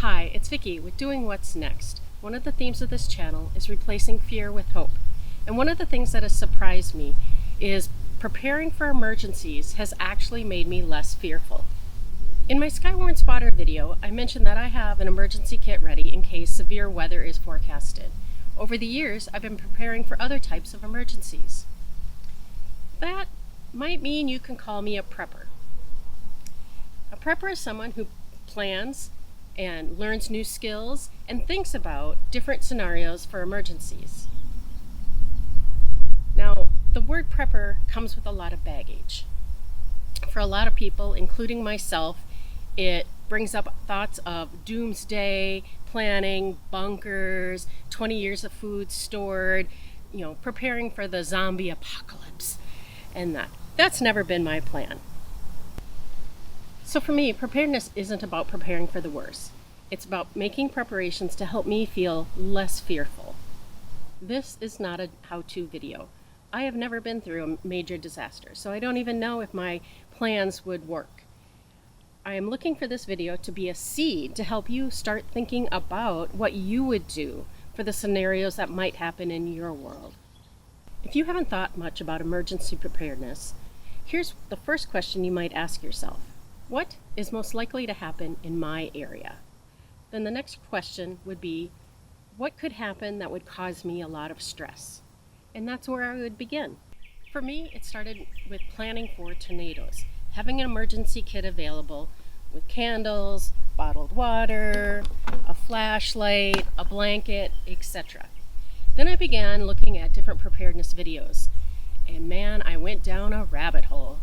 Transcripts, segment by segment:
Hi, it's Vicki with Doing What's Next. One of the themes of this channel is replacing fear with hope. And one of the things that has surprised me is preparing for emergencies has actually made me less fearful. In my Skywarn Spotter video, I mentioned that I have an emergency kit ready in case severe weather is forecasted. Over the years, I've been preparing for other types of emergencies. That might mean you can call me a prepper. A prepper is someone who plans and learns new skills and thinks about different scenarios for emergencies. Now, the word prepper comes with a lot of baggage. For a lot of people, including myself, it brings up thoughts of doomsday, planning, bunkers, 20 years of food stored, preparing for the zombie apocalypse, and that's never been my plan. So for me, preparedness isn't about preparing for the worst. It's about making preparations to help me feel less fearful. This is not a how-to video. I have never been through a major disaster, so I don't even know if my plans would work. I am looking for this video to be a seed to help you start thinking about what you would do for the scenarios that might happen in your world. If you haven't thought much about emergency preparedness, here's the first question you might ask yourself. What is most likely to happen in my area? Then the next question would be, what could happen that would cause me a lot of stress? And that's where I would begin. For me, it started with planning for tornadoes, having an emergency kit available with candles, bottled water, a flashlight, a blanket, etc. Then I began looking at different preparedness videos, and man, I went down a rabbit hole.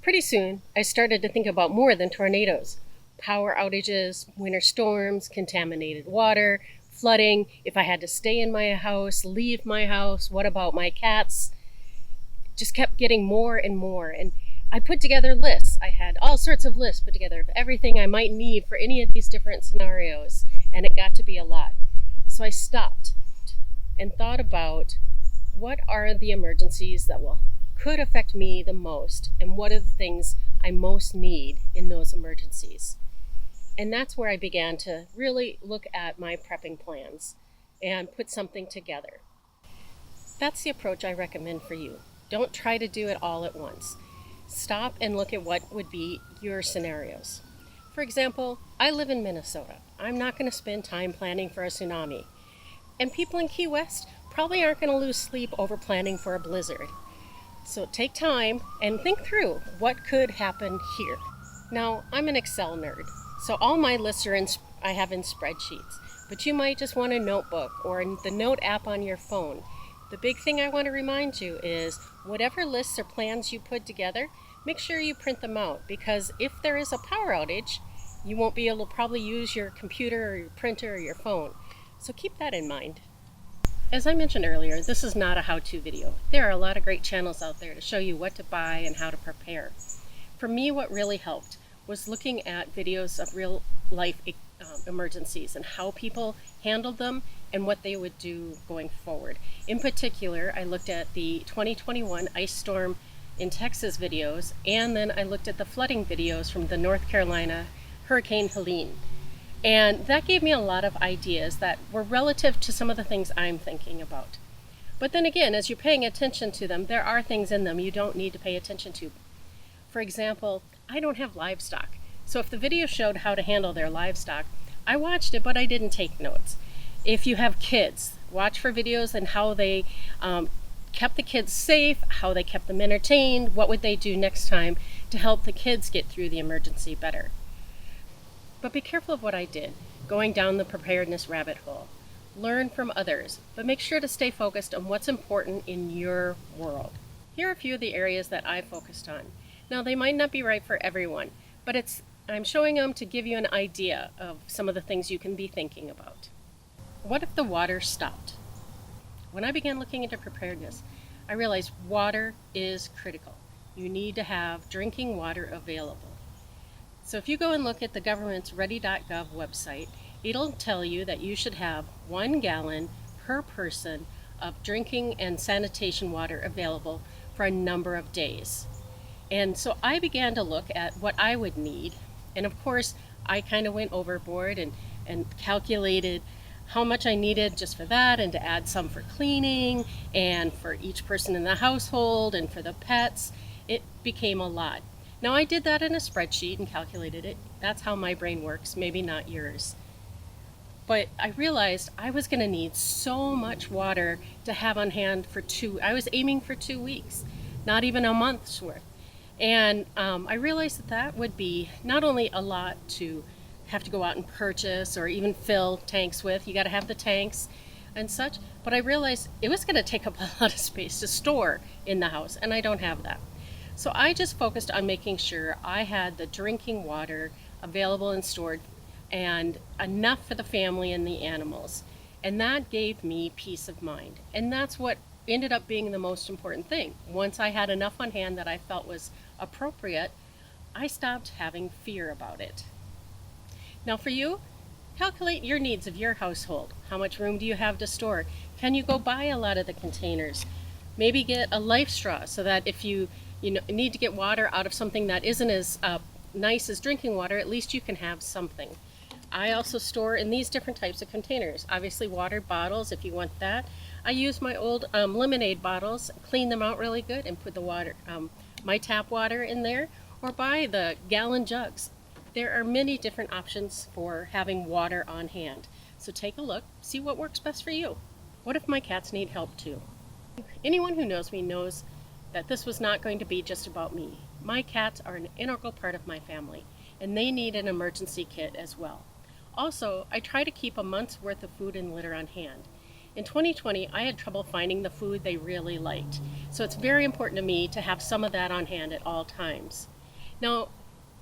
Pretty soon, I started to think about more than tornadoes. Power outages, winter storms, contaminated water, flooding, if I had to stay in my house, leave my house, what about my cats? Just kept getting more and more, and I put together lists. I had all sorts of lists put together of everything I might need for any of these different scenarios, and it got to be a lot. So I stopped and thought about what are the emergencies that could affect me the most, and what are the things I most need in those emergencies. And that's where I began to really look at my prepping plans and put something together. That's the approach I recommend for you. Don't try to do it all at once. Stop and look at what would be your scenarios. For example, I live in Minnesota. I'm not going to spend time planning for a tsunami. And people in Key West probably aren't going to lose sleep over planning for a blizzard. So take time and think through what could happen here. Now, I'm an Excel nerd, so all my lists I have in spreadsheets, but you might just want a notebook or the note app on your phone. The big thing I want to remind you is whatever lists or plans you put together, make sure you print them out, because if there is a power outage, you won't be able to probably use your computer or your printer or your phone. So keep that in mind. As I mentioned earlier, this is not a how-to video. There are a lot of great channels out there to show you what to buy and how to prepare. For me, what really helped was looking at videos of real-life emergencies and how people handled them and what they would do going forward. In particular, I looked at the 2021 ice storm in Texas videos, and then I looked at the flooding videos from the North Carolina Hurricane Helene. And that gave me a lot of ideas that were relative to some of the things I'm thinking about. But then again, as you're paying attention to them, there are things in them you don't need to pay attention to. For example, I don't have livestock. So if the video showed how to handle their livestock, I watched it, but I didn't take notes. If you have kids, watch for videos on how they kept the kids safe, how they kept them entertained, what would they do next time to help the kids get through the emergency better. But be careful of what I did, going down the preparedness rabbit hole. Learn from others, but make sure to stay focused on what's important in your world. Here are a few of the areas that I focused on. Now, they might not be right for everyone, but I'm showing them to give you an idea of some of the things you can be thinking about. What if the water stopped? When I began looking into preparedness, I realized water is critical. You need to have drinking water available. So if you go and look at the government's ready.gov website, it'll tell you that you should have 1 gallon per person of drinking and sanitation water available for a number of days. And so I began to look at what I would need. And of course, I kind of went overboard and calculated how much I needed just for that, and to add some for cleaning and for each person in the household and for the pets. It became a lot. Now, I did that in a spreadsheet and calculated it. That's how my brain works, maybe not yours. But I realized I was going to need so much water to have on hand for I was aiming for 2 weeks, not even a month's worth. And I realized that would be not only a lot to have to go out and purchase or even fill tanks with. You got to have the tanks and such. But I realized it was going to take up a lot of space to store in the house, and I don't have that. So I just focused on making sure I had the drinking water available and stored, and enough for the family and the animals. And that gave me peace of mind. And that's what ended up being the most important thing. Once I had enough on hand that I felt was appropriate, I stopped having fear about it. Now for you, calculate your needs of your household. How much room do you have to store? Can you go buy a lot of the containers? Maybe get a life straw so that if you need to get water out of something that isn't as nice as drinking water, at least you can have something. I also store in these different types of containers. Obviously water bottles if you want that. I use my old lemonade bottles, clean them out really good, and put the water, my tap water in there, or buy the gallon jugs. There are many different options for having water on hand. So take a look, see what works best for you. What if my cats need help too? Anyone who knows me knows that this was not going to be just about me. My cats are an integral part of my family, and they need an emergency kit as well. Also, I try to keep a month's worth of food and litter on hand. In 2020, I had trouble finding the food they really liked, so it's very important to me to have some of that on hand at all times. Now,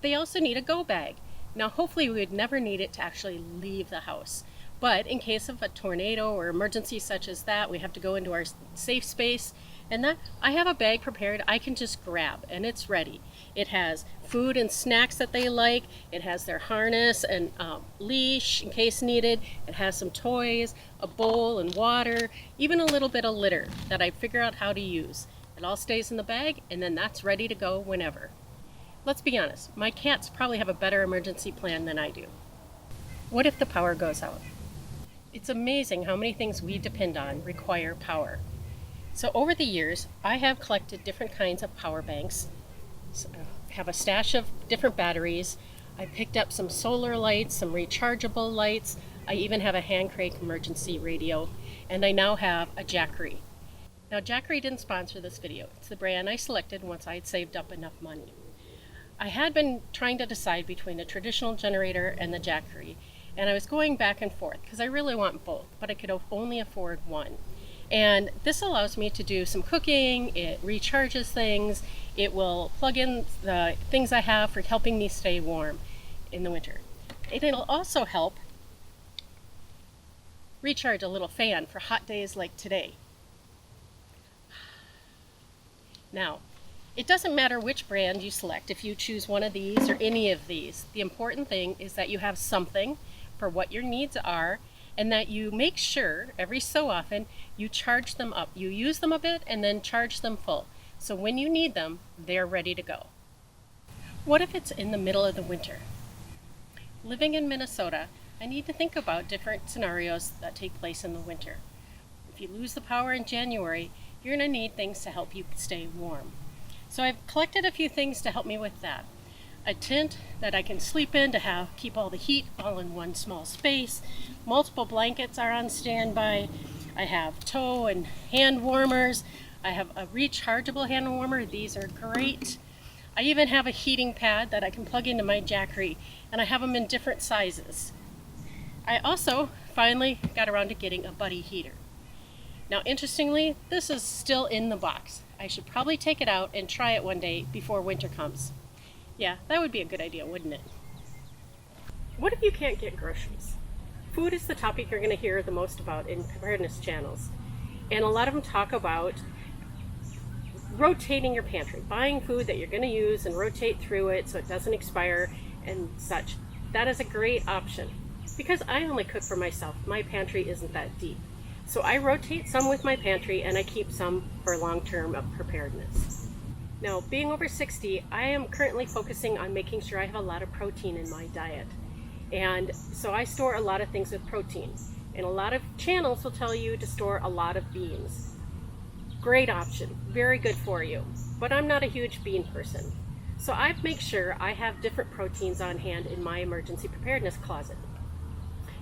they also need a go bag. Now, hopefully we would never need it to actually leave the house, but in case of a tornado or emergency such as that, we have to go into our safe space, and that I have a bag prepared I can just grab, and it's ready. It has food and snacks that they like. It has their harness and leash in case needed. It has some toys, a bowl and water, even a little bit of litter that I figure out how to use. It all stays in the bag, and then that's ready to go whenever. Let's be honest, my cats probably have a better emergency plan than I do. What if the power goes out? It's amazing how many things we depend on require power. So over the years, I have collected different kinds of power banks, have a stash of different batteries. I picked up some solar lights, some rechargeable lights. I even have a hand crank emergency radio, and I now have a Jackery. Now, Jackery didn't sponsor this video. It's the brand I selected once I had saved up enough money. I had been trying to decide between the traditional generator and the Jackery, and I was going back and forth because I really want both, but I could only afford one. And this allows me to do some cooking, it recharges things, it will plug in the things I have for helping me stay warm in the winter. It'll also help recharge a little fan for hot days like today. Now, it doesn't matter which brand you select if you choose one of these or any of these. The important thing is that you have something for what your needs are, and that you make sure every so often you charge them up. You use them a bit and then charge them full. So when you need them, they're ready to go. What if it's in the middle of the winter? Living in Minnesota, I need to think about different scenarios that take place in the winter. If you lose the power in January, you're going to need things to help you stay warm. So I've collected a few things to help me with that. A tent that I can sleep in to keep all the heat all in one small space. Multiple blankets are on standby. I have toe and hand warmers. I have a rechargeable hand warmer. These are great. I even have a heating pad that I can plug into my Jackery, and I have them in different sizes. I also finally got around to getting a buddy heater. Now, interestingly, this is still in the box. I should probably take it out and try it one day before winter comes. Yeah, that would be a good idea, wouldn't it? What if you can't get groceries? Food is the topic you're going to hear the most about in preparedness channels. And a lot of them talk about rotating your pantry, buying food that you're going to use and rotate through it so it doesn't expire and such. That is a great option. Because I only cook for myself, my pantry isn't that deep. So I rotate some with my pantry and I keep some for long-term preparedness. Now, being over 60, I am currently focusing on making sure I have a lot of protein in my diet. And so I store a lot of things with protein. And a lot of channels will tell you to store a lot of beans. Great option, very good for you. But I'm not a huge bean person. So I make sure I have different proteins on hand in my emergency preparedness closet.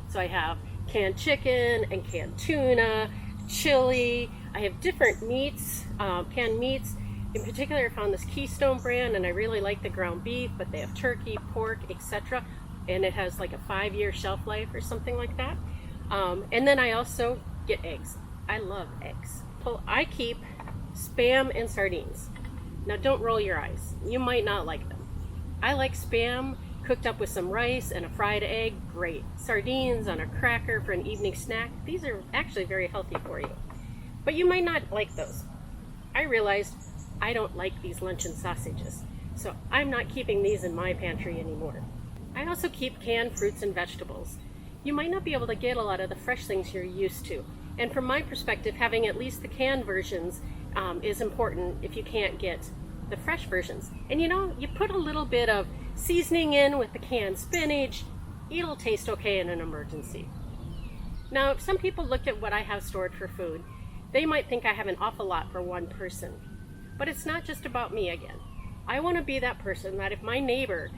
So I have canned chicken and canned tuna, chili. I have different meats, canned meats. In particular, I found this Keystone brand, and I really like the ground beef, but they have turkey, pork, etc. And it has like a 5-year shelf life or something like that. And then I also get eggs. I love eggs. I keep Spam and sardines. Now don't roll your eyes. You might not like them. I like Spam cooked up with some rice and a fried egg. Great. Sardines on a cracker for an evening snack. These are actually very healthy for you. But you might not like those. I realized I don't like these luncheon sausages, so I'm not keeping these in my pantry anymore. I also keep canned fruits and vegetables. You might not be able to get a lot of the fresh things you're used to. And from my perspective, having at least the canned versions is important if you can't get the fresh versions. And you know, you put a little bit of seasoning in with the canned spinach, it'll taste okay in an emergency. Now, if some people look at what I have stored for food, they might think I have an awful lot for one person. But it's not just about me again. I want to be that person that if my neighbor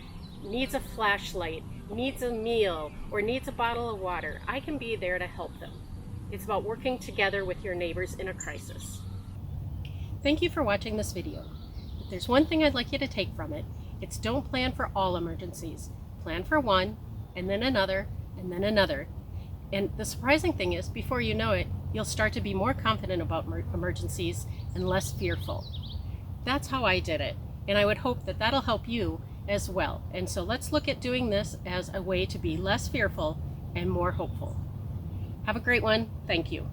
needs a flashlight, needs a meal, or needs a bottle of water, I can be there to help them. It's about working together with your neighbors in a crisis. Thank you for watching this video. If there's one thing I'd like you to take from it, it's don't plan for all emergencies. Plan for one, and then another, and then another. And the surprising thing is, before you know it, you'll start to be more confident about emergencies and less fearful. That's how I did it, and I would hope that that'll help you as well. And so let's look at doing this as a way to be less fearful and more hopeful. Have a great one. Thank you.